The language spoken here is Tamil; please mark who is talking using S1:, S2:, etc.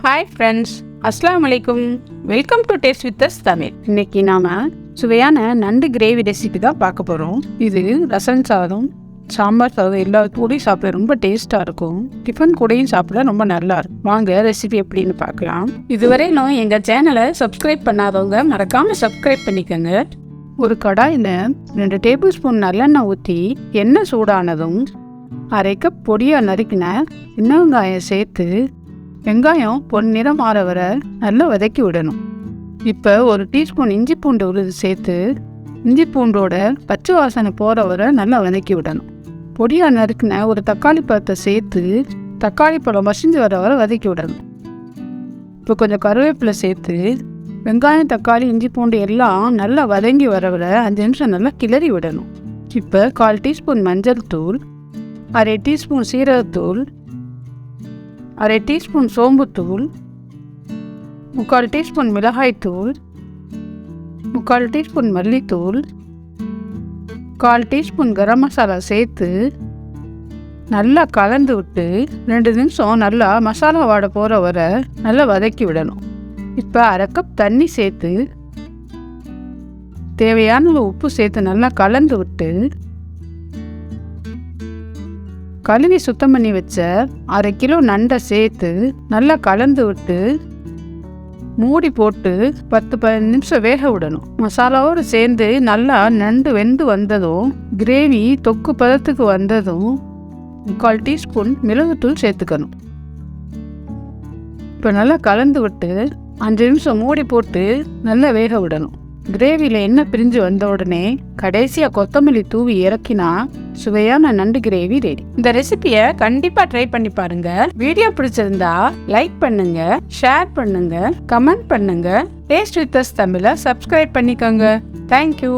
S1: ஹாய் ஃப்ரெண்ட்ஸ், அஸ்ஸலாமு அலைக்கும். Welcome to taste with us Tamil. இன்னைக்கு நாம சுவையான நண்டு கிரேவி ரெசிபி தான் பார்க்க போகிறோம். இது ரசம் சாதம், சாம்பார் சாதம் எல்லா கூடையும் சாப்பிட ரொம்ப டேஸ்ட்டாக இருக்கும். டிஃபன் கூடையும் சாப்பிட ரொம்ப நல்லா இருக்கும். வாங்க ரெசிபி எப்படின்னு பார்க்கலாம். இதுவரையிலும் எங்கள் சேனலை சப்ஸ்கிரைப் பண்ணாதவங்க மறக்காமல் சப்ஸ்கிரைப் பண்ணிக்கோங்க. ஒரு கடாயில் 2 டேபிள் ஸ்பூன் நல்லெண்ணெய் ஊற்றி எண்ணெய் சூடானதும் 1/2 கப் பொடியாக நறுக்கின சின்ன வெங்காயம் சேர்த்து வெங்காயம் பொன்னிறம் மாற வர நல்லா வதக்கி விடணும். இப்போ 1 டீஸ்பூன் இஞ்சி பூண்டு உழுது சேர்த்து இஞ்சி பூண்டோட பச்சை வாசனை போகிற வர நல்லா வதக்கி விடணும். பொடியாக நறுக்கின ஒரு தக்காளி பழத்தை சேர்த்து தக்காளி பழம் மசிஞ்சு வர வர வதக்கி விடணும். இப்போ கொஞ்சம் கருவேப்பிலை சேர்த்து வெங்காயம் தக்காளி இஞ்சி பூண்டு எல்லாம் நல்லா வதங்கி வர வர 5 நிமிஷம் நல்லா கிளறி விடணும். இப்போ 1/4 டீஸ்பூன் மஞ்சள் தூள், 1/2 டீஸ்பூன் சீரகத்தூள், 1/2 டீஸ்பூன் சோம்புத்தூள், 3/4 டீஸ்பூன் மிளகாய்த்தூள், 3/4 டீஸ்பூன் மல்லித்தூள், 1/4 டீஸ்பூன் கரம் மசாலா சேர்த்து நல்லா கலந்து விட்டு 2 நிமிஷம் நல்லா மசாலா வாடை போகிற வர நல்லா வதக்கி விடணும். இப்போ 1/2 கப் தண்ணி சேர்த்து தேவையான உப்பு சேர்த்து நல்லா கலந்து விட்டு கழுவி சுத்தம் பண்ணி வச்ச 1/2 கிலோ நண்டை சேர்த்து நல்லா கலந்து விட்டு மூடி போட்டு 10-15 நிமிஷம் வேக விடணும். மசாலாவோடு சேர்ந்து நல்லா நண்டு வெந்து வந்ததும் கிரேவி தொக்கு பதத்துக்கு வந்ததும் 3/4 டீஸ்பூன் மிளகுத்தூள் சேர்த்துக்கணும். இப்போ நல்லா கலந்து விட்டு 5 நிமிஷம் மூடி போட்டு நல்லா வேக விடணும். கிரேவியில் எண்ணெய் பிரிஞ்சு வந்த உடனே கடைசியாக கொத்தமல்லி தூவி இறக்கினா சுவையான நண்டு கிரேவி ரெடி. இந்த ரெசிபியை கண்டிப்பாக ட்ரை பண்ணி பாருங்க. வீடியோ பிடிச்சிருந்தா லைக் பண்ணுங்க, ஷேர் பண்ணுங்க, கமெண்ட் பண்ணுங்க. டேஸ்ட் வித் அஸ் தமிழை சப்ஸ்கிரைப் பண்ணிக்கோங்க. தேங்க்யூ.